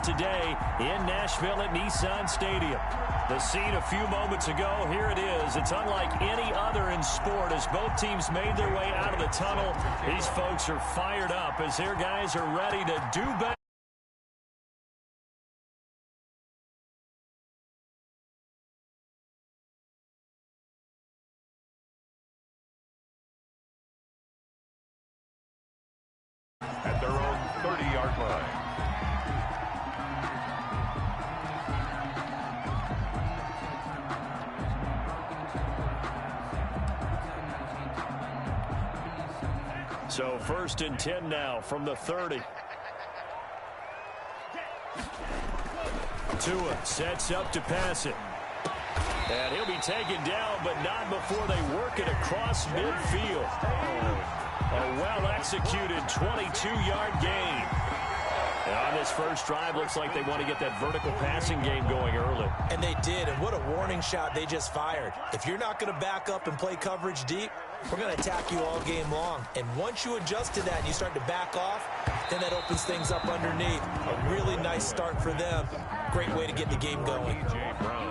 today in Nashville at Nissan Stadium. The scene a few moments ago, here it is. It's unlike any other in sport as both teams made their way out of the tunnel. These folks are fired up as their guys are ready to do better. At their own 30-yard line. So 1st and 10 now from the 30. Tua sets up to pass it. And he'll be taken down, but not before they work it across midfield. A well-executed 22-yard gain. And on this first drive, looks like they want to get that vertical passing game going early. And they did, and what a warning shot they just fired. If you're not going to back up and play coverage deep, we're going to attack you all game long. And once you adjust to that and you start to back off, then that opens things up underneath. A really nice start for them. Great way to get the game going.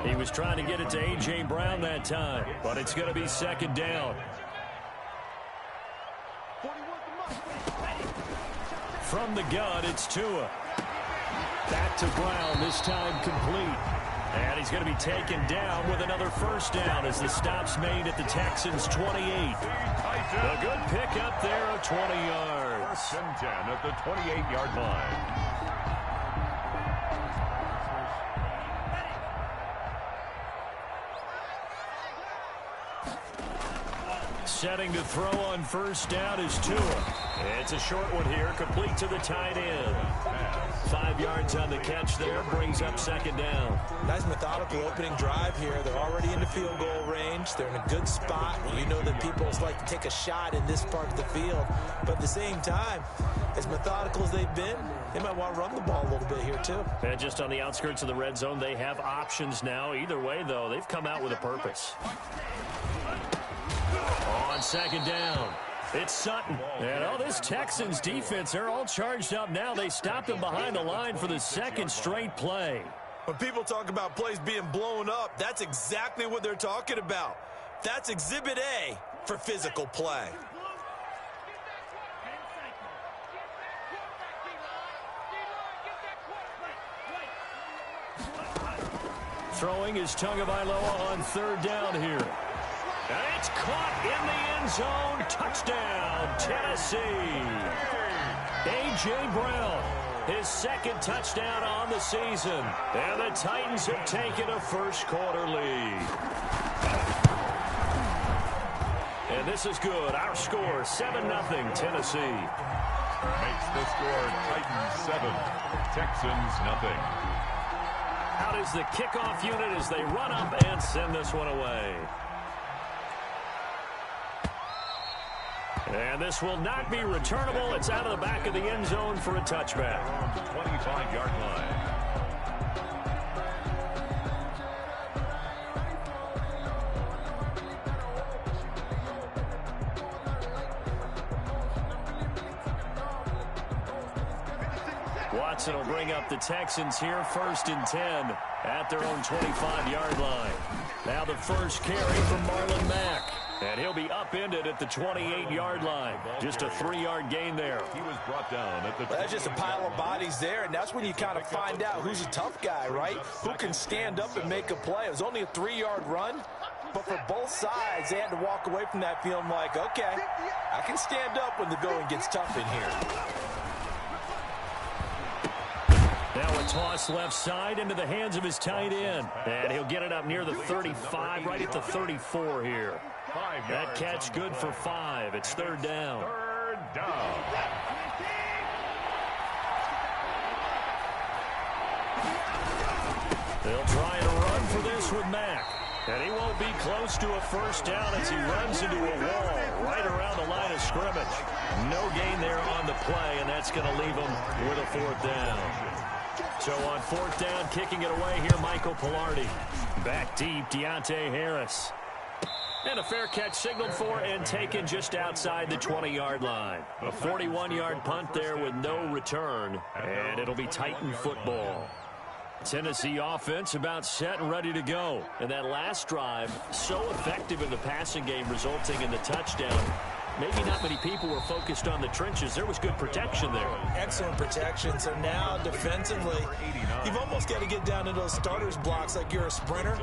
He was trying to get it to A.J. Brown that time, but it's going to be 2nd down. From the gun, it's Tua. Back to Brown, this time complete. And he's going to be taken down with another 1st down as the stop's made at the Texans' 28. A good pickup there of 20 yards. 1st and 10 at the 28-yard line. Setting to throw on 1st down is Tua. It's a short one here, complete to the tight end. 5 yards on the catch there, brings up 2nd down. Nice methodical opening drive here. They're already in the field goal range. They're in a good spot. You know that people like to take a shot in this part of the field. But at the same time, as methodical as they've been, they might want to run the ball a little bit here too. And just on the outskirts of the red zone, they have options now. Either way, though, they've come out with a purpose. On 2nd down, it's Sutton. And this Texans defense, they're all charged up now. They stopped him behind the line for the 2nd straight play. When people talk about plays being blown up, that's exactly what they're talking about. That's Exhibit A for physical play. Throwing is Tagovailoa on 3rd down here. And it's caught in the end zone. Touchdown, Tennessee. A.J. Brown, his 2nd touchdown on the season. And the Titans have taken a first-quarter lead. And this is good. Our score, 7-0, Tennessee. Makes the score Titans 7, Texans 0. Out is the kickoff unit as they run up and send this one away. And this will not be returnable. It's out of the back of the end zone for a touchback. 25-yard line. Watson will bring up the Texans here, 1st and 10 at their own 25-yard line. Now the first carry from Marlon Mack. And he'll be upended at the 28-yard line. Just a 3-yard gain there. He was brought down at the. That's just a pile of bodies there, and that's when you kind of find out who's a tough guy, right? Who can stand up and make a play. It was only a 3-yard run, but for both sides, they had to walk away from that feeling like, okay, I can stand up when the going gets tough in here. Now a toss left side into the hands of his tight end. And he'll get it up near the 35, right at the 34 here. That catch good for 5. It's 3rd down. 3rd down. They'll try and run for this with Mack. And he won't be close to a 1st down as he runs into a wall right around the line of scrimmage. No gain there on the play, and that's going to leave him with a 4th down. So on 4th down, kicking it away here, Michael Pilardi. Back deep, Deontay Harris. And a fair catch signaled for and taken just outside the 20-yard line. A 41-yard punt there with no return, and it'll be Titan football. Tennessee offense about set and ready to go. And that last drive, so effective in the passing game, resulting in the touchdown. Maybe not many people were focused on the trenches. There was good protection there. Excellent protection. So now defensively, you've almost got to get down in those starters blocks like you're a sprinter.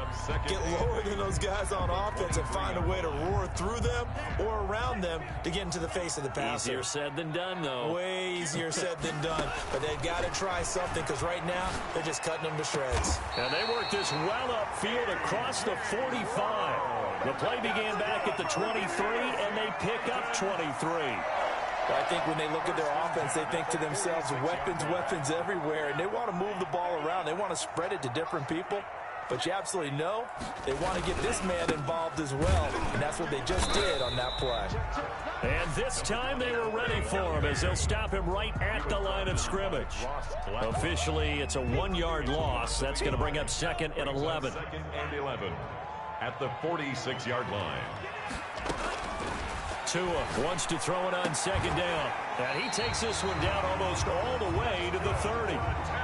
Get lower than those guys on offense and find a way to roar through them or around them to get into the face of the passer. Easier said than done, though. Way easier said than done. But they've got to try something because right now they're just cutting them to shreds. And they worked this well upfield across the 45. The play began back at the 23, and they pick up 23. I think when they look at their offense, they think to themselves, weapons everywhere, and they want to move the ball around. They want to spread it to different people. But you absolutely know they want to get this man involved as well, and that's what they just did on that play. And this time they were ready for him as they'll stop him right at the line of scrimmage. Officially, it's a 1-yard loss. That's going to bring up 2nd and 11. Second and 11 at the 46-yard line. Tua wants to throw it on 2nd down. And he takes this one down almost all the way to the 30.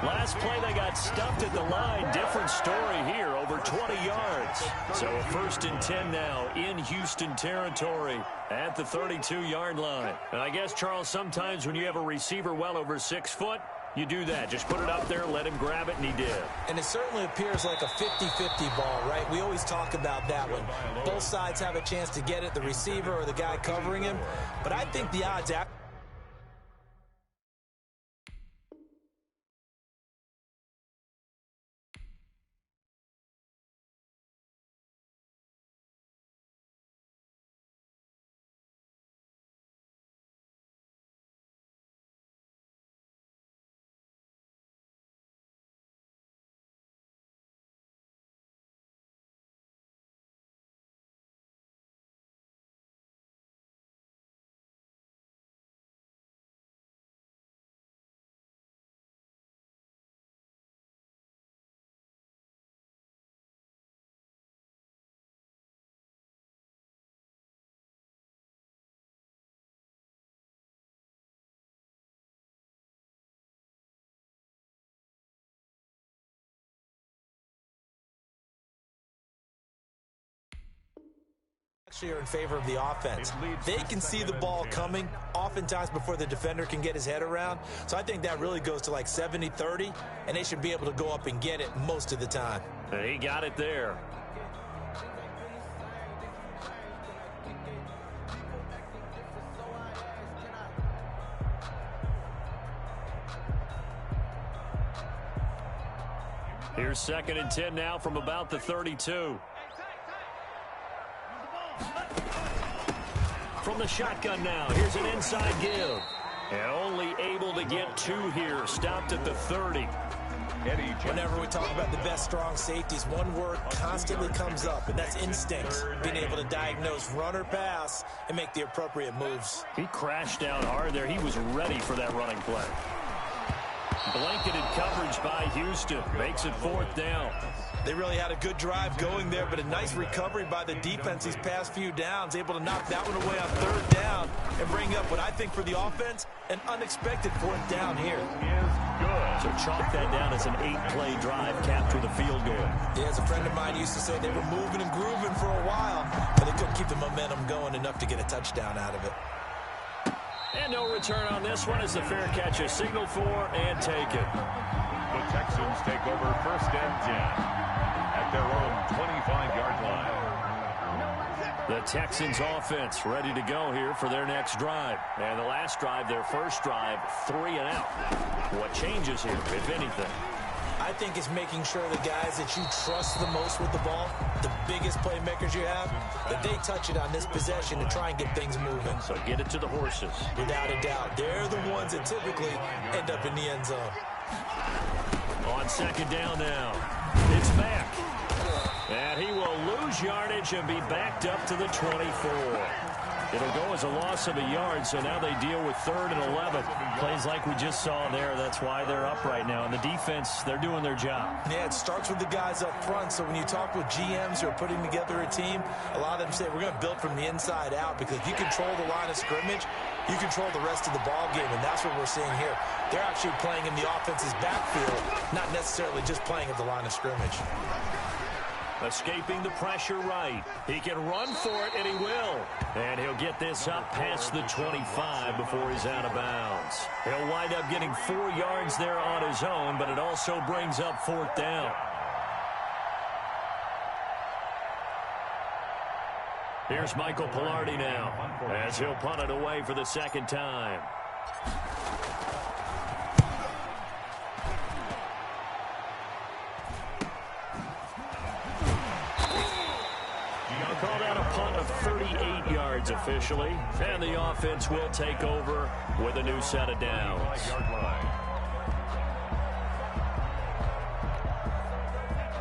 Last play they got stuffed at the line. Different story here, over 20 yards. So a 1st and 10 now in Houston territory at the 32-yard line. And I guess, Charles, sometimes when you have a receiver well over 6 foot, you do that. Just put it up there, let him grab it, and he did. And it certainly appears like a 50-50 ball, right? We always talk about that one. Both sides have a chance to get it, the receiver or the guy covering him. But I think the odds actually are in favor of the offense. They can see the ball coming oftentimes before the defender can get his head around. So I think that really goes to like 70-30, and they should be able to go up and get it most of the time. He got it there. Here's 2nd and 10 now from about the 32. From the shotgun now, here's an inside give. And only able to get 2 here, stopped at the 30. Whenever we talk about the best strong safeties, one word constantly comes up, and that's instinct. Being able to diagnose run or pass and make the appropriate moves. He crashed down hard there. He was ready for that running play. Blanketed coverage by Houston. Makes it 4th down. They really had a good drive going there, but a nice recovery by the defense these past few downs. Able to knock that one away on 3rd down and bring up what I think for the offense, an unexpected 4th down here. So chalk that down as an 8-play drive capped with a field goal. Yeah, as a friend of mine used to say, they were moving and grooving for a while, but they couldn't keep the momentum going enough to get a touchdown out of it. And no return on this one as the fair catch is signaled for and taken. The Texans take over 1st and 10 at their own 25-yard line. The Texans offense ready to go here for their next drive. And the last drive, their first drive, 3 and out. What changes here, if anything? I think it's making sure the guys that you trust the most with the ball, the biggest playmakers you have, that they touch it on this possession to try and get things moving. So get it to the horses. Without a doubt. They're the ones that typically end up in the end zone. On 2nd down now. It's back. And he will lose yardage and be backed up to the 24. It'll go as a loss of a yard, so now they deal with 3rd and 11. Plays like we just saw there. That's why they're up right now. And the defense, they're doing their job. Yeah, it starts with the guys up front. So when you talk with GMs who are putting together a team, a lot of them say we're going to build from the inside out, because if you control the line of scrimmage, you control the rest of the ball game, and that's what we're seeing here. They're actually playing in the offense's backfield, not necessarily just playing at the line of scrimmage. Escaping the pressure right. He can run for it, and he will. And he'll get this up past the 25 before he's out of bounds. He'll wind up getting 4 yards there on his own, but it also brings up 4th down. Here's Michael Pilardi now, as he'll punt it away for the 2nd time. Called out a punt of 38 yards officially, and the offense will take over with a new set of downs.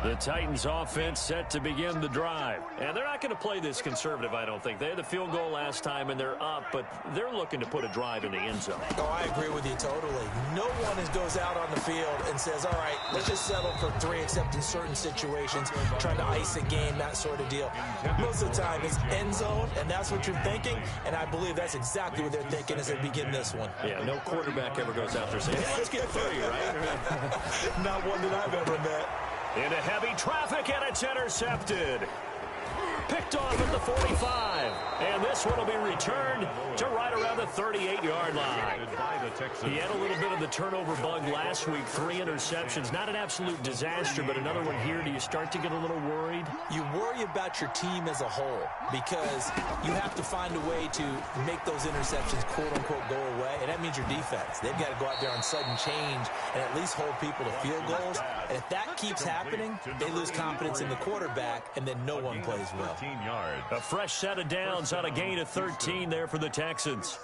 The Titans offense set to begin the drive. And they're not going to play this conservative, I don't think. They had the field goal last time, and they're up, but they're looking to put a drive in the end zone. Oh, I agree with you totally. No one goes out on the field and says, all right, let's just settle for 3, except in certain situations, trying to ice a game, that sort of deal. Most of the time, it's end zone, and that's what you're thinking, and I believe that's exactly what they're thinking as they begin this one. Yeah, no quarterback ever goes out there saying, hey, let's get 3, right? Not one that I've ever met. Into heavy traffic, and it's intercepted. Picked off at the 45. And this one will be returned to right around the 38-yard line. He had a little bit of the turnover bug last week. 3 interceptions. Not an absolute disaster, but another one here. Do you start to get a little worried? You worry about your team as a whole, because you have to find a way to make those interceptions, quote-unquote, go away. And that means your defense. They've got to go out there on sudden change and at least hold people to field goals. And if that keeps happening, they lose confidence in the quarterback, and then no one plays well. A fresh set of downs on a gain of 13 there for the Texans.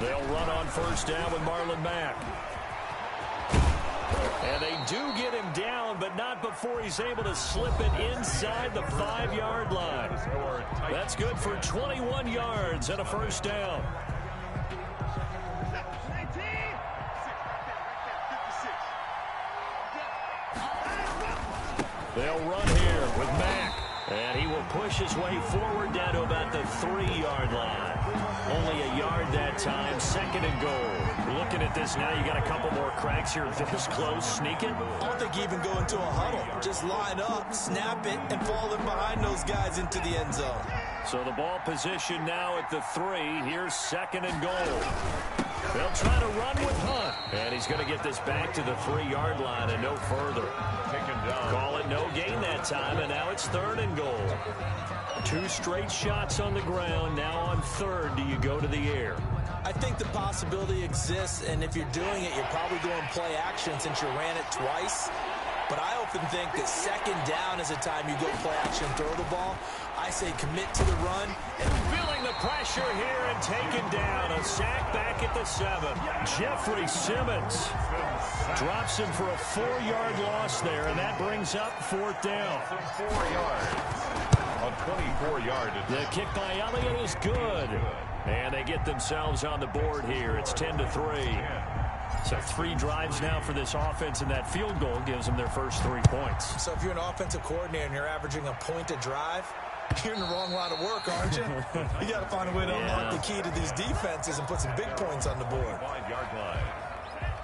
They'll run on 1st down with Marlon Mack. And they do get him down, but not before he's able to slip it inside the 5-yard line. That's good for 21 yards and a 1st down. They'll run here with Mack, and he will push his way forward down to about the 3-yard line. Only a yard that time, 2nd and goal. Looking at this now, you got a couple more cracks here this close, sneaking. I don't think you even go into a huddle. Just line up, snap it, and fall in behind those guys into the end zone. So the ball position now at the 3. Here's 2nd and goal. They'll try to run with Hunt. And he's going to get this back to the 3-yard line and no further. Call it no gain that time, and now it's 3rd and goal. 2 straight shots on the ground. Now on 3rd, do you go to the air? I think the possibility exists, and if you're doing it, you're probably going play action since you ran it twice. But I often think that 2nd down is a time you go play action, throw the ball. I say commit to the run. And feeling the pressure here and taken down. A sack back at the 7. Jeffrey Simmons drops him for a 4-yard loss there, and that brings up 4th down. 4 yards. On 24 yards. The kick by Elliott is good. And they get themselves on the board here. It's 10-3. So 3 drives now for this offense, and that field goal gives them their first 3 points. So if you're an offensive coordinator and you're averaging a point a drive, you're in the wrong line of work, aren't you? You got to find a way to unlock the key to these defenses and put some big points on the board. 5-yard line.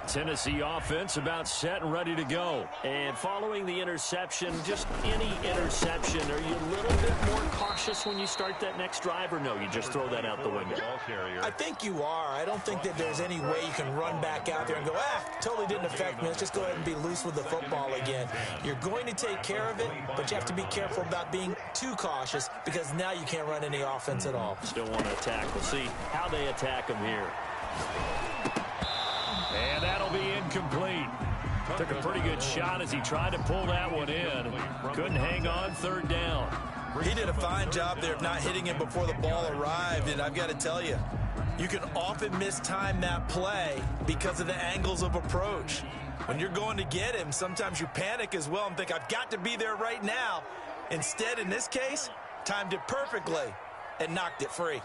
Tennessee offense about set and ready to go. And following the interception, just any interception, are you a little bit more cautious when you start that next drive, or no, you just throw that out the window? I think you are. I don't think that there's any way you can run back out there and go, totally didn't affect me. Let's just go ahead and be loose with the football again. You're going to take care of it, but you have to be careful about being too cautious, because now you can't run any offense at all. Still want to attack. We'll see how they attack them here. And that'll be incomplete. Took a pretty good shot as he tried to pull that one in. Couldn't hang on 3rd down. He did a fine job there of not hitting him before the ball arrived, and I've got to tell you, You can often mistime that play because of the angles of approach. When you're going to get him, sometimes you panic as well and think, I've got to be there right now. Instead, in this case, timed it perfectly and knocked it free.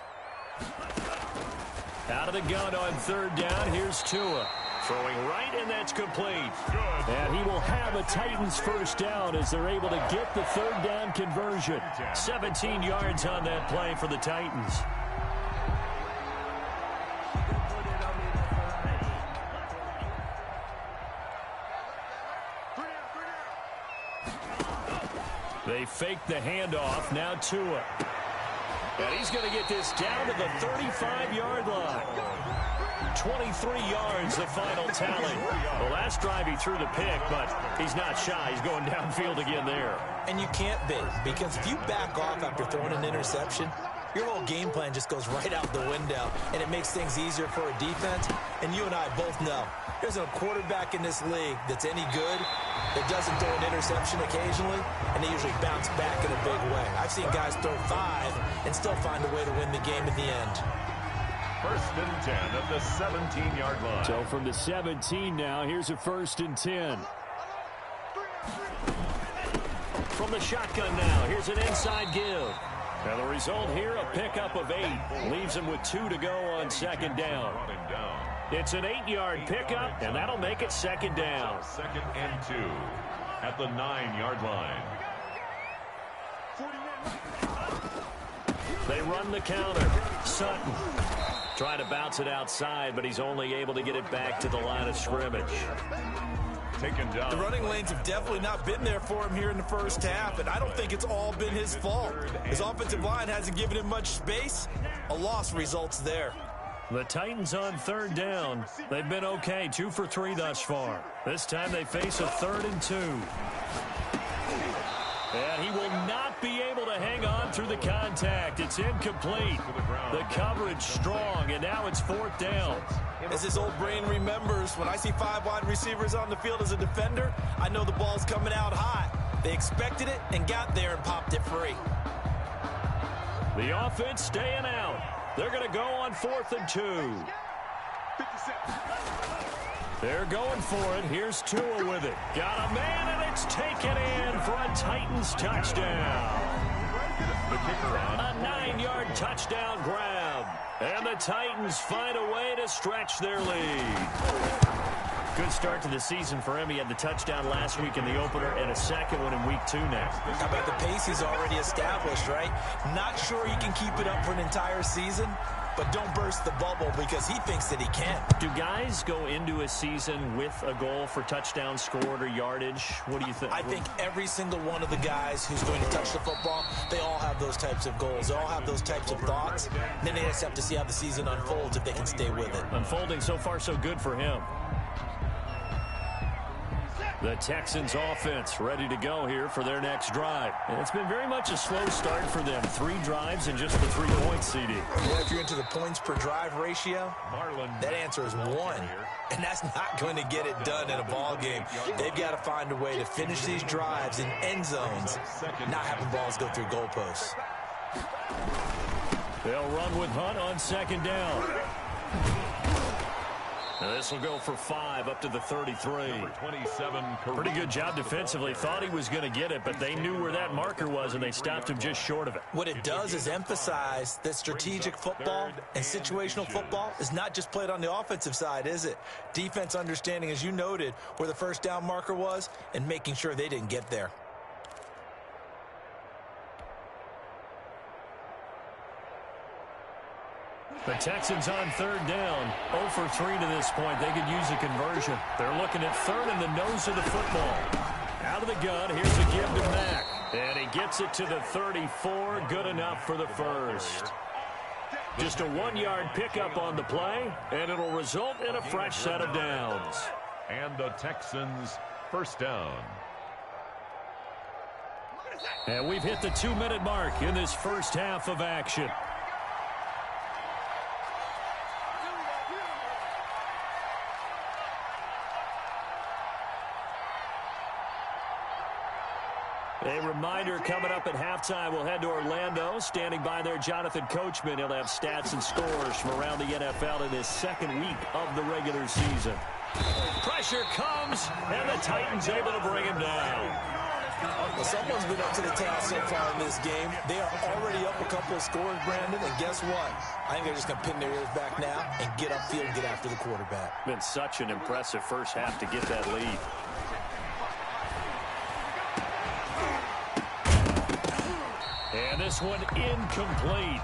Out of the gun on third down, here's Tua. Throwing right, and that's complete. Good. And he will have a Titans first down as they're able to get the third down conversion. 17 yards on that play for the Titans. They fake the handoff. Now Tua. And he's going to get this down to the 35-yard line. 23 yards, the final tally. The last drive he threw the pick, but he's not shy. He's going downfield again there. And you can't be, because if you back off after throwing an interception, your whole game plan just goes right out the window, and it makes things easier for a defense. And you and I both know there's a quarterback in this league that's any good that doesn't throw an interception occasionally, and they usually bounce back in a big way. I've seen guys throw 5 and still find a way to win the game in the end. First and 10 at the 17-yard line. So from the 17 now, here's a first and 10. From the shotgun now, here's an inside give. And the result here, a pickup of 8. Leaves him with 2 to go on second down. It's an 8-yard pickup, and that'll make it second down. Second and 2 at the 9-yard line. They run the counter. Sutton trying to bounce it outside, but he's only able to get it back to the line of scrimmage. Taken down. The running lanes have definitely not been there for him here in the first half, and I don't think it's all been his fault. His offensive line hasn't given him much space. A loss results there. The Titans on third down. They've been okay, 2 for 3 thus far. This time they face a 3rd and 2. And he will not be able to hang on through the contact. It's incomplete. The coverage strong, and now it's 4th down. As his old brain remembers, when I see 5 wide receivers on the field as a defender, I know the ball's coming out hot. They expected it and got there and popped it free. The offense staying out. They're going to go on 4th and 2. They're going for it. Here's Tua with it. Got a man, and it's taken in for a Titans touchdown. The kicker on. A 9-yard touchdown grab. And the Titans find a way to stretch their lead. Good start to the season for him. He had the touchdown last week in the opener and a second one in week 2 now. How about the pace he's already established, right? Not sure he can keep it up for an entire season, but don't burst the bubble because he thinks that he can. Do guys go into a season with a goal for touchdown scored or yardage? What do you think? I think every single one of the guys who's going to touch the football, they all have those types of goals. They all have those types of thoughts. And then they just have to see how the season unfolds if they can stay with it. Unfolding so far so good for him. The Texans offense ready to go here for their next drive. And it's been very much a slow start for them. 3 drives and just the 3 points, CD. Yeah, if you're into the points per drive ratio, that answer is 1. And that's not going to get it done in a ball game. They've got to find a way to finish these drives in end zones, not having balls go through goalposts. They'll run with Hunt on second down. Now this will go for 5 up to the 33. 27. Pretty good job defensively. Thought he was going to get it, but they knew where that marker was, and they stopped him just short of it. What it does is emphasize that strategic football and situational football is not just played on the offensive side, is it? Defense understanding, as you noted, where the first down marker was and making sure they didn't get there. The Texans on third down, 0 for 3 to this point. They could use a conversion. They're looking at third and the nose of the football. Out of the gun, here's a give to Mack. And he gets it to the 34, good enough for the first. Just a 1-yard pickup on the play, and it'll result in a fresh set of downs. And the Texans first down. And we've hit the 2-minute mark in this first half of action. A reminder coming up at halftime, we'll head to Orlando. Standing by there, Jonathan Coachman. He'll have stats and scores from around the NFL in his second week of the regular season. Pressure comes, and the Titans able to bring him down. Well, someone's been up to the task so far in this game. They are already up a couple of scores, Brandon, and guess what? I think they're just going to pin their ears back now and get upfield and get after the quarterback. Been such an impressive first half to get that lead. And this one incomplete.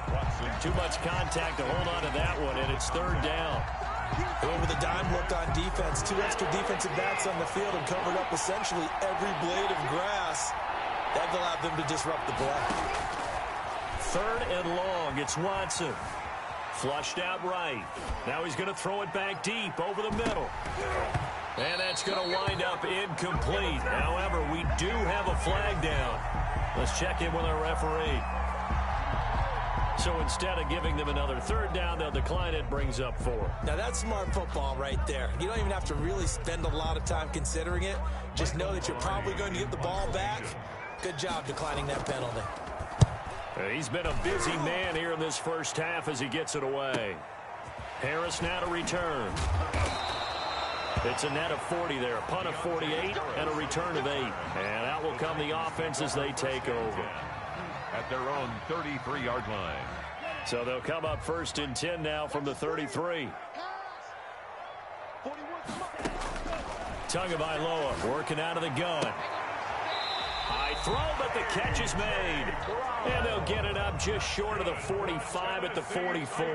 Too much contact to hold on to that one, and it's third down. With a dime look on defense, 2 extra defensive backs on the field and covered up essentially every blade of grass. That allowed them to disrupt the play. Third and long, it's Watson. Flushed out right. Now he's going to throw it back deep over the middle. And that's going to wind up incomplete. However, we do have a flag down. Let's check in with our referee. So instead of giving them another third down, they'll decline it, brings up 4. Now that's smart football right there. You don't even have to really spend a lot of time considering it. Just know that you're probably going to get the ball back. Good job declining that penalty. He's been a busy man here in this first half as he gets it away. Harris now to return. It's a net of 40 there, a punt of 48, and a return of 8. And out will come the offense as they take over. At their own 33-yard line. So they'll come up first and 10 now from the 33. Tagovailoa working out of the gun. High throw, but the catch is made. And they'll get it up just short of the 45 at the 44.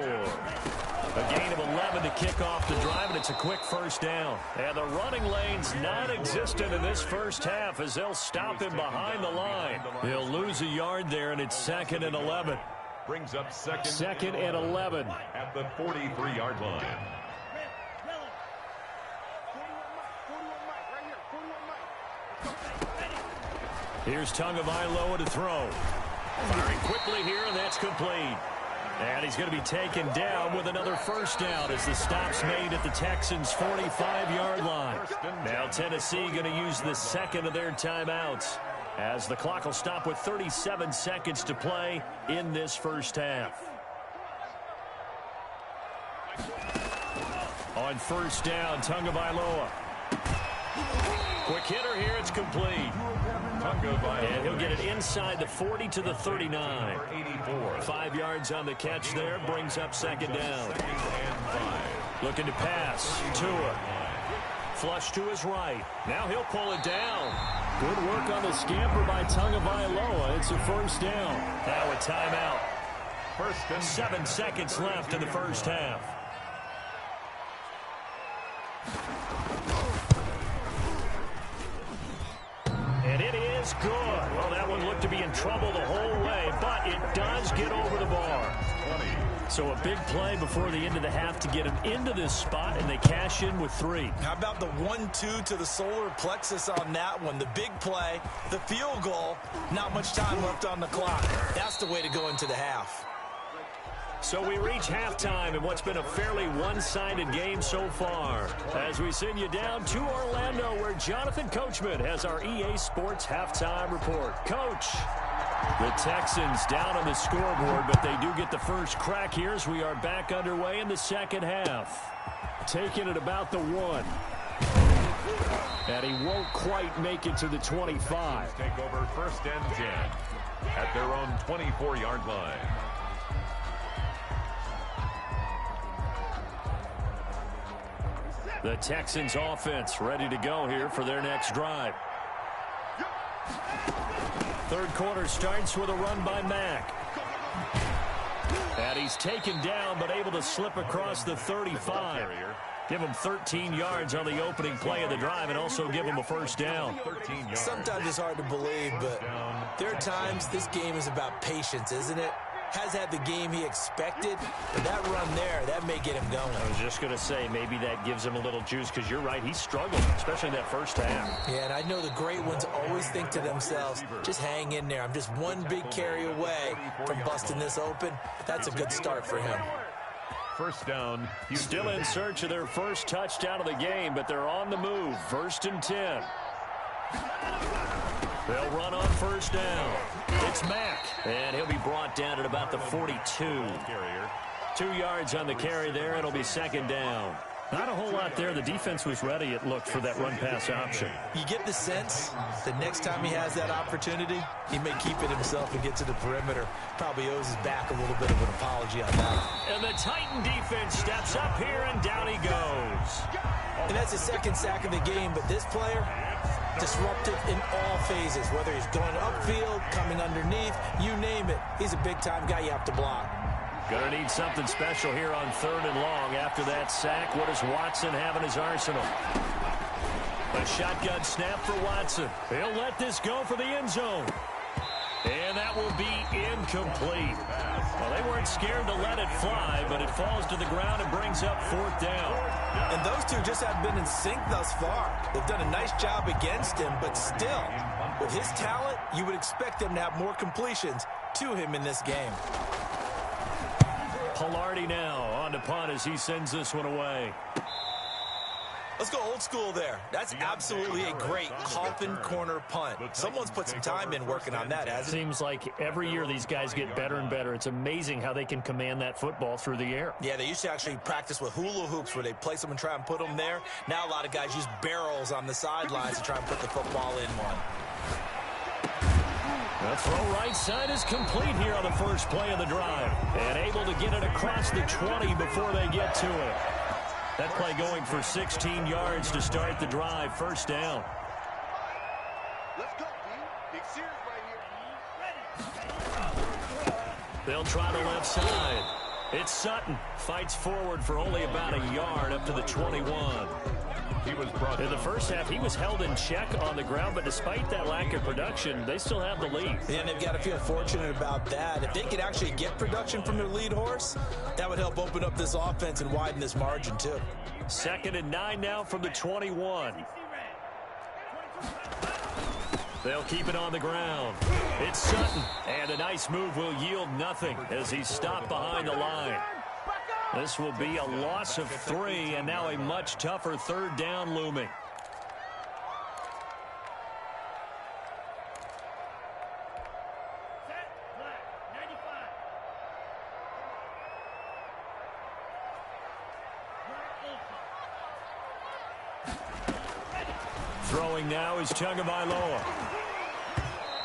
A gain of 11 to kick off the drive, and it's a quick first down. And the running lane's non-existent in this first half as they'll stop him behind the line. He'll lose a yard there, and it's 2nd and 11. Brings up second and 11. At the 43-yard line. Here's Tagovailoa to throw. Firing quickly here, and that's complete. And he's going to be taken down with another first down as the stop's made at the Texans' 45-yard line. Now Tennessee going to use the second of their timeouts as the clock will stop with 37 seconds to play in this first half. On first down, Tagovailoa. Quick hitter here, it's complete. And he'll get it inside the 40 to the 39. 5 yards on the catch there, brings up second down. Looking to pass, Tua. Flush to his right. Now he'll pull it down. Good work on the scamper by Tagovailoa. It's a first down. Now a timeout. 7 seconds left in the first half. And it is good. Well, that one looked to be in trouble the whole way, but it does get over the bar. So a big play before the end of the half to get him into this spot, and they cash in with 3. How about the 1-2 to the solar plexus on that one? The big play, the field goal, not much time left on the clock. That's the way to go into the half. So we reach halftime in what's been a fairly one-sided game so far. As we send you down to Orlando, where Jonathan Coachman has our EA Sports halftime report. Coach, the Texans down on the scoreboard, but they do get the first crack here as we are back underway in the second half. Taking it about the 1. And he won't quite make it to the 25. Take over first and 10 at their own 24-yard line. The Texans offense ready to go here for their next drive. Third quarter starts with a run by Mack. And he's taken down but able to slip across the 35. Give him 13 yards on the opening play of the drive and also give him a first down. Sometimes it's hard to believe, but there are times this game is about patience, isn't it? Has had the game he expected, but that run there, that may get him going. I was just going to say, maybe that gives him a little juice, because you're right, he struggled, especially in that first half. Yeah, and I know the great ones always think to themselves, just hang in there. I'm just one big carry away from busting this open. That's a good start for him. First down. Still in search of their first touchdown of the game, but they're on the move. 1st and 10. They'll run on first down. It's Mack, and he'll be brought down at about the 42. 2 yards on the carry there. It'll be second down. Not a whole lot there. The defense was ready, it looked, for that run-pass option. You get the sense that next time he has that opportunity, he may keep it himself and get to the perimeter. Probably owes his back a little bit of an apology on that. And the Titan defense steps up here, and down he goes. And that's the second sack of the game, but this player, disruptive in all phases, whether he's going upfield, coming underneath, you name it. He's a big-time guy you have to block. Gonna need something special here on 3rd and long after that sack. What does Watson have in his arsenal? A shotgun snap for Watson. He'll let this go for the end zone. And that will be incomplete. Well, they weren't scared to let it fly, but it falls to the ground and brings up 4th down. And those two just have been in sync thus far. They've done a nice job against him, but still, with his talent, you would expect him to have more completions to him in this game. Pilardi now on to punt as he sends this one away. Let's go old school there. That's absolutely a great coffin corner punt. Someone's put some time in working on that, hasn't it? Seems like every year these guys get better and better. It's amazing how they can command that football through the air. Yeah, they used to actually practice with hula hoops where they place them and try and put them there. Now a lot of guys use barrels on the sidelines to try and put the football in one. The throw right side is complete here on the first play of the drive. And able to get it across the 20 before they get to it. That play going for 16 yards to start the drive. First down. Let's go, D. Big series right here. They'll try the left side. It's Sutton. Fights forward for only about a yard up to the 21. In the first half, he was held in check on the ground, but despite that lack of production, they still have the lead. And they've got to feel fortunate about that. If they could actually get production from their lead horse, that would help open up this offense and widen this margin, too. 2nd and 9 now from the 21. They'll keep it on the ground. It's Sutton, and a nice move will yield nothing as he's stopped behind the line. This will be a loss of 3, and now a much tougher 3rd down looming. Throwing now is Tagovailoa.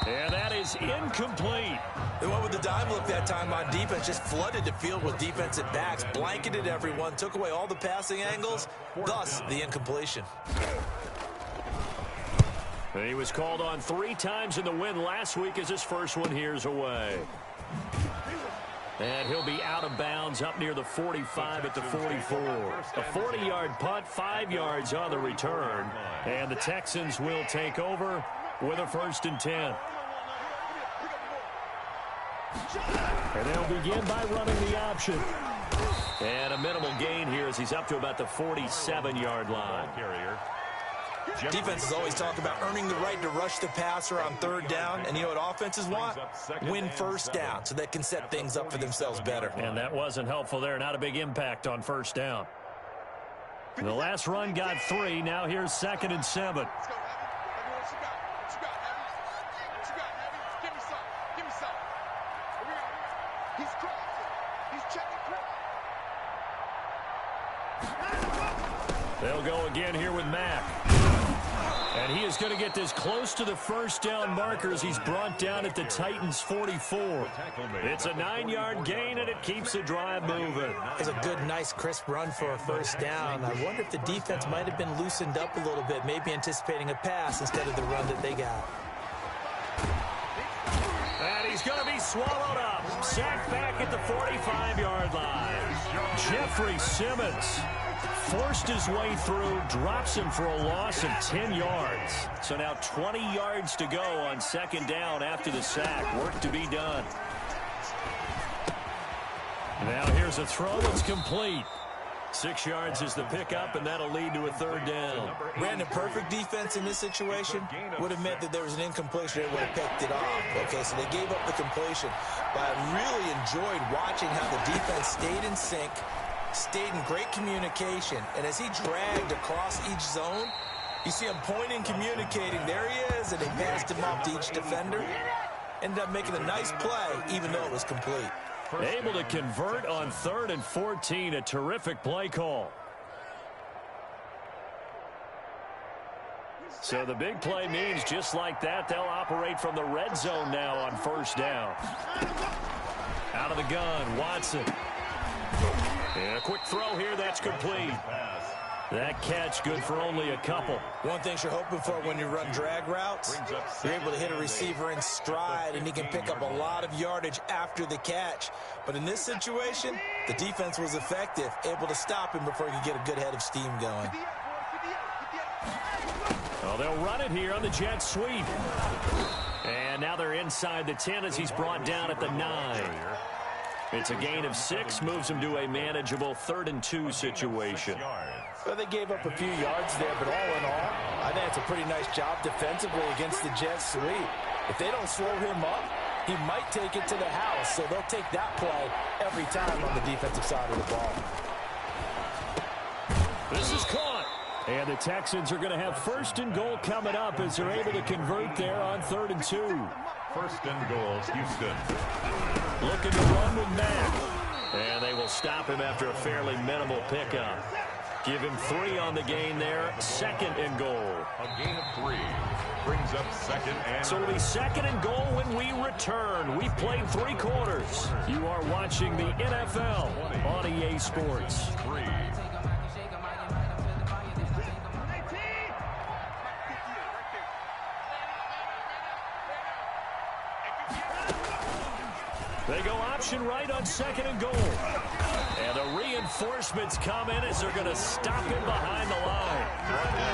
And that is incomplete. They went with the dime look that time on defense, just flooded the field with defensive backs, blanketed everyone, took away all the passing angles, thus the incompletion. He was called on 3 times in the win last week as his first one here's away. And he'll be out of bounds up near the 45 at the 44. A 40-yard punt, 5 yards on the return. And the Texans will take over with a 1st and 10. And they'll begin by running the option. And a minimal gain here as he's up to about the 47-yard line. Defenses always talk about earning the right to rush the passer on 3rd down. And you know what offenses want? Win 1st down so they can set things up for themselves better. And that wasn't helpful there. Not a big impact on 1st down. The last run got 3. Now here's 2nd and 7. They'll go again here with Mack. And he is going to get this close to the 1st down marker as he's brought down at the Titans' 44. It's a 9-yard gain, and it keeps the drive moving. It's a good, nice, crisp run for a 1st down. I wonder if the defense might have been loosened up a little bit, maybe anticipating a pass instead of the run that they got. And he's going to be swallowed up. Sacked back at the 45-yard line. Jeffrey Simmons forced his way through, drops him for a loss of 10 yards. So now 20 yards to go on 2nd down after the sack. Work to be done. Now here's a throw that's complete. 6 yards is the pickup, and that'll lead to a 3rd down. Brandon, perfect defense in this situation would have meant that there was an incompletion. They would have picked it off. Okay, so they gave up the completion. But I really enjoyed watching how the defense stayed in sync, stayed in great communication, and as he dragged across each zone, You see him pointing, communicating. There he is, and they passed him off to each defender. Ended up making a nice play, even though it was complete. Able to convert on 3rd and 14. A terrific play call. So the big play means just like that, they'll operate from the red zone now on 1st down. Out of the gun, Watson. And a quick throw here, that's complete. That catch good for only a couple. One thing you're hoping for when you run drag routes, you're able to hit a receiver in stride, and he can pick up a lot of yardage after the catch. But in this situation, the defense was effective, able to stop him before he could get a good head of steam going. Well, they'll run it here on the jet sweep. And now they're inside the 10 as he's brought down at the 9. It's a gain of 6, moves him to a manageable 3rd and 2 situation. Well, they gave up a few yards there, but all in all, I think it's a pretty nice job defensively against the jet sweep. If they don't slow him up, he might take it to the house, so they'll take that play every time on the defensive side of the ball. This is caught. And the Texans are going to have 1st and goal coming up as they're able to convert there on 3rd and 2. 1st and goal, Houston. Looking to run with Mack. And they will stop him after a fairly minimal pickup. Give him 3 on the gain there. 2nd and goal. A gain of 3 brings up 2nd and... So it'll be 2nd and goal when we return. We've played 3 quarters. You are watching the NFL on EA Sports. 3. They go option right on 2nd and goal. And the reinforcements come in as they're going to stop him behind the line.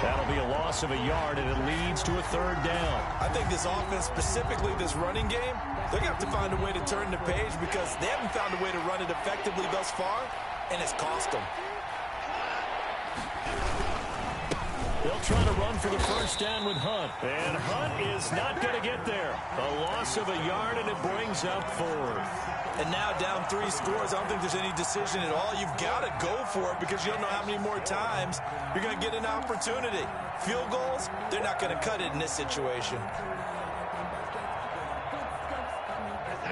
That'll be a loss of a yard, and it leads to a 3rd down. I think this offense, specifically this running game, they're going to have to find a way to turn the page because they haven't found a way to run it effectively thus far, and it's cost them. They'll try to run for the 1st down with Hunt. And Hunt is not going to get there. A loss of a yard, and it brings up 4th. And now down 3 scores. I don't think there's any decision at all. You've got to go for it because you don't know how many more times you're going to get an opportunity. Field goals, they're not going to cut it in this situation.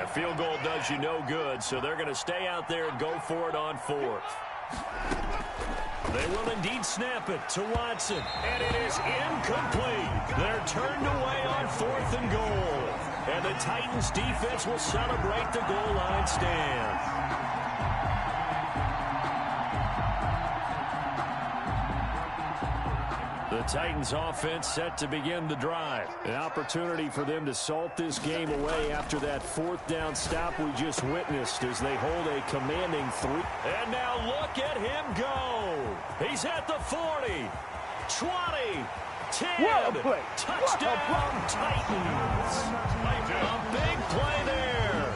A field goal does you no good, so they're going to stay out there and go for it on 4th. They will indeed snap it to Watson, and it is incomplete. They're turned away on 4th and goal, and the Titans defense will celebrate the goal line stand. The Titans offense set to begin the drive. An opportunity for them to salt this game away after that 4th down stop we just witnessed as they hold a commanding 3. And now look at him go. He's at the 40, 20, 10. Touchdown Titans. A big play there.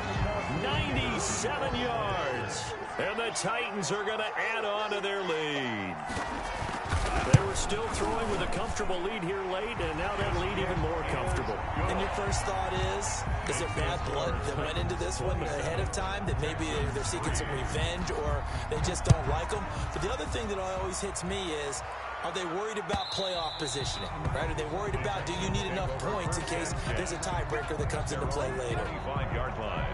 97 yards. And the Titans are going to add on to their lead. They were still throwing with a comfortable lead here late, and now that lead even more comfortable. And your first thought is there bad blood that went into this one ahead of time, that maybe they're seeking some revenge or they just don't like them? But the other thing that always hits me is, are they worried about playoff positioning, right? Are they worried about, do you need enough points in case there's a tiebreaker that comes into play later? 25-yard line.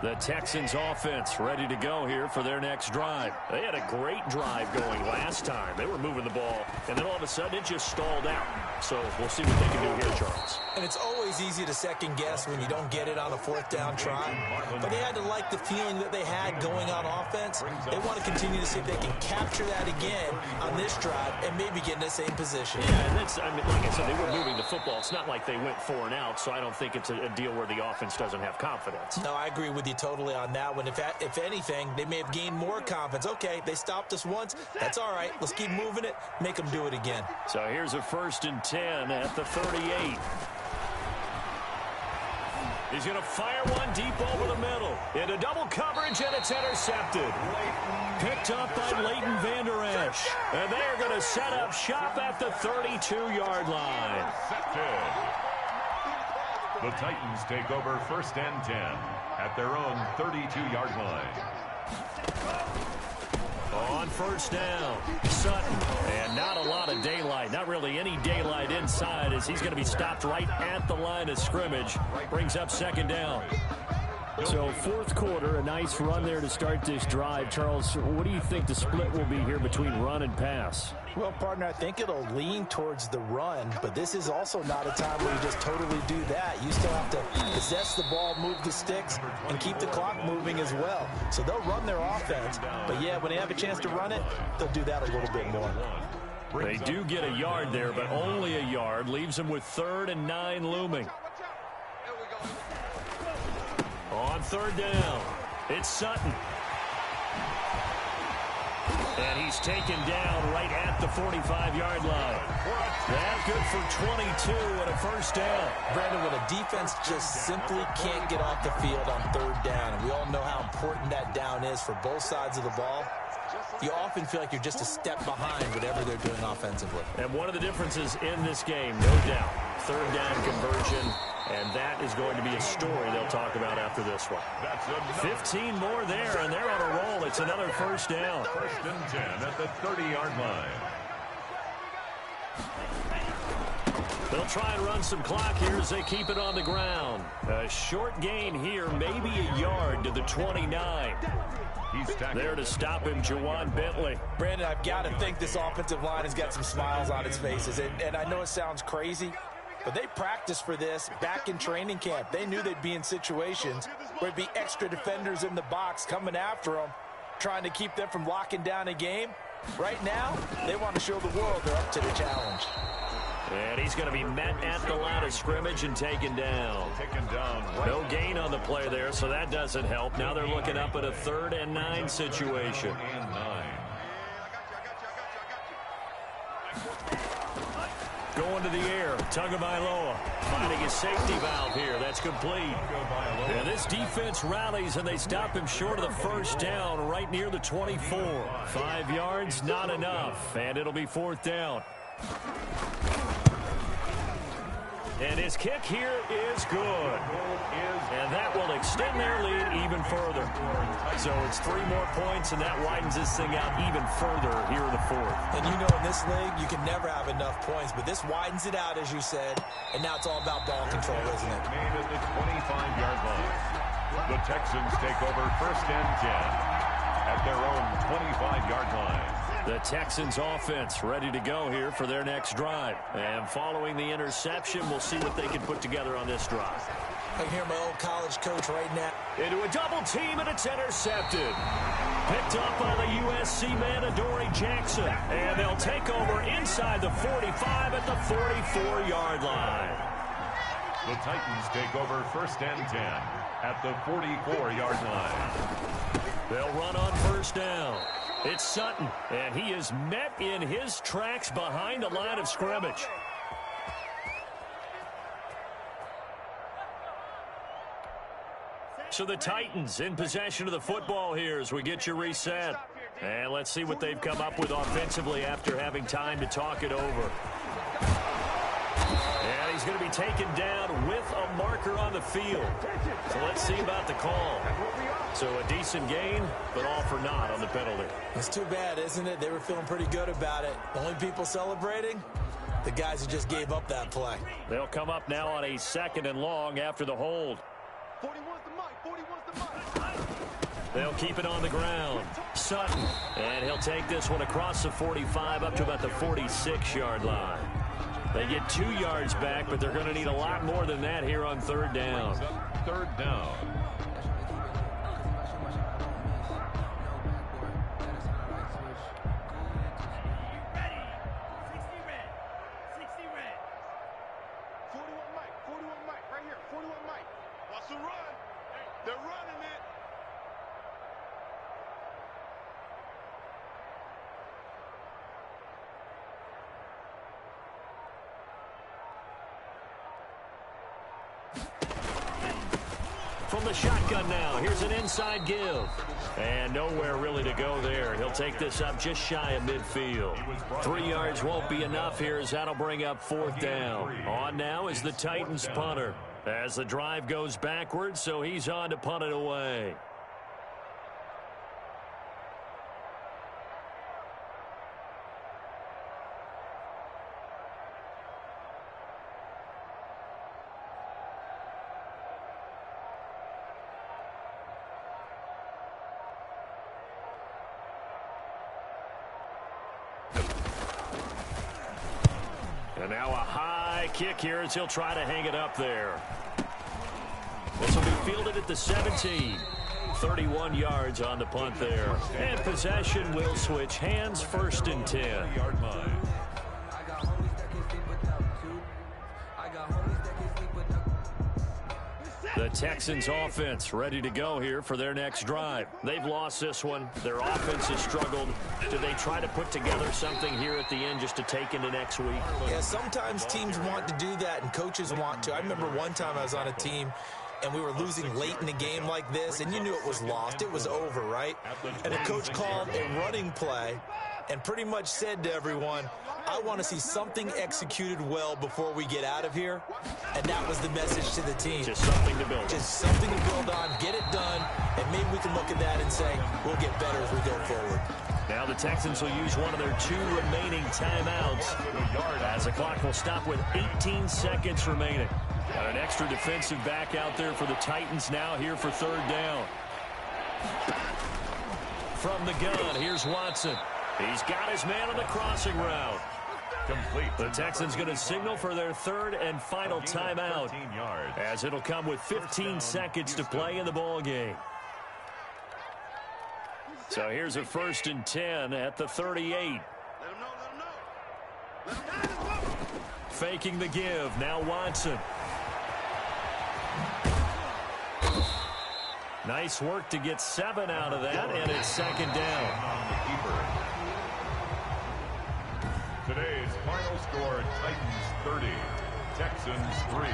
The Texans offense ready to go here for their next drive. They had a great drive going last time. They were moving the ball, and then all of a sudden it just stalled out. So we'll see what they can do here, Charles. And it's always easy to second guess when you don't get it on a 4th down try. But they had to like the feeling that they had going on offense. They want to continue to see if they can capture that again on this drive and maybe get in the same position. Yeah, and that's, I mean, like I said, they were moving the football. It's not like they went 4 and out, so I don't think it's a deal where the offense doesn't have confidence. No, I agree with you totally on that one. If anything, they may have gained more confidence. Okay, they stopped us once. That's all right. Let's keep moving it. Make them do it again. So here's a 1st and 10 at the 38. He's going to fire one deep over the middle. Into double coverage, and it's intercepted. Picked up by Leighton Vander Esch. And they are going to set up shop at the 32-yard line. The Titans take over 1st and 10 at their own 32-yard line. On 1st down, Sutton. And not a lot of daylight. Not really any daylight inside as he's going to be stopped right at the line of scrimmage. Brings up 2nd down. So 4th quarter, a nice run there to start this drive. Charles, what do you think the split will be here between run and pass? Well, partner, I think it'll lean towards the run, but this is also not a time where you just totally do that. You still have to possess the ball, move the sticks, and keep the clock moving as well. So they'll run their offense, but yeah, when they have a chance to run it, they'll do that a little bit more. They do get a yard there, but only a yard. Leaves them with 3rd and 9 looming. On 3rd down, it's Sutton. And he's taken down right at the 45-yard line. That's good for 22 and a 1st down. Brandon, when a defense just simply can't get off the field on 3rd down, and we all know how important that down is for both sides of the ball, you often feel like you're just a step behind whatever they're doing offensively. And one of the differences in this game, no doubt, 3rd down conversion, and that is going to be a story they'll talk about after this one. 15 more there, and they're on a roll. It's another 1st down. 1st and 10 at the 30-yard line. They'll try and run some clock here as they keep it on the ground. A short gain here, maybe a yard to the 29. There to stop him, Juwan Bentley. Brandon, I've got to think this offensive line has got some smiles on its faces. And I know it sounds crazy, but they practiced for this back in training camp. They knew they'd be in situations where it'd be extra defenders in the box coming after them, trying to keep them from locking down a game. Right now, they want to show the world they're up to the challenge. And he's going to be met at the line of scrimmage and taken down. No gain on the play there, so that doesn't help. Now they're looking up at a 3rd and 9 situation. Going to the air, Tagovailoa finding his safety valve here. That's complete. And this defense rallies, and they stop him short of the 1st down right near the 24. 5 yards, not enough, and it'll be 4th down. And his kick here is good. And that will extend their lead even further. So it's 3 more points, and that widens this thing out even further here in the 4th. And you know in this league, you can never have enough points, but this widens it out, as you said, and now it's all about ball control, isn't it? Made at the 25-yard line. The Texans take over 1st and 10 at their own 25-yard line. The Texans offense ready to go here for their next drive. And following the interception, we'll see what they can put together on this drive. I can hear my old college coach right now. Into a double team, and it's intercepted. Picked up by the USC man, Adoree Jackson. And they'll take over inside the 45 at the 44-yard line. The Titans take over 1st and 10 at the 44-yard line. They'll run on 1st down. It's Sutton, and he is met in his tracks behind the line of scrimmage. So the Titans in possession of the football here as we get you reset. And let's see what they've come up with offensively after having time to talk it over. And he's going to be taken down with a marker on the field. So let's see about the call. So a decent gain, but all for naught on the penalty. It's too bad, isn't it? They were feeling pretty good about it. The only people celebrating, the guys who just gave up that play. They'll come up now on a 2nd and long after the hold. 41's the mic. 41's the mic. They'll keep it on the ground. Sutton, and he'll take this one across the 45 up to about the 46-yard line. They get 2 yards back, but they're going to need a lot more than that here on 3rd down. 3rd down. from the shotgun now. Here's an inside give. And nowhere really to go there. He'll take this up just shy of midfield. 3 yards won't be enough here as that'll bring up 4th down. On now is the Titans punter as the drive goes backwards, so he's on to punt it away. And now a high kick here as he'll try to hang it up there. This will be fielded at the 17. 31 yards on the punt there. And possession will switch hands, 1st and 10. Yard line. The Texans offense ready to go here for their next drive. They've lost this one. Their offense has struggled. Do they try to put together something here at the end just to take into next week? Yeah, sometimes teams want to do that and coaches want to. I remember one time I was on a team and we were losing late in the game like this, and you knew it was lost. It was over, right? And the coach called a running play and pretty much said to everyone, I want to see something executed well before we get out of here. And that was the message to the team. Just something to build on. Just something to build on, get it done, and maybe we can look at that and say, we'll get better as we go forward. Now the Texans will use one of their 2 remaining timeouts as the clock will stop with 18 seconds remaining. Got an extra defensive back out there for the Titans now here for 3rd down. From the gun, here's Watson. He's got his man on the crossing route. Complete. The Texans going to signal for their 3rd and final timeout as it'll come with 15 seconds to play in the ball game. So here's a 1st and 10 at the 38. Faking the give. Now Watson. Nice work to get 7 out of that, and it's 2nd down. Today's final score, Titans 30, Texans 3.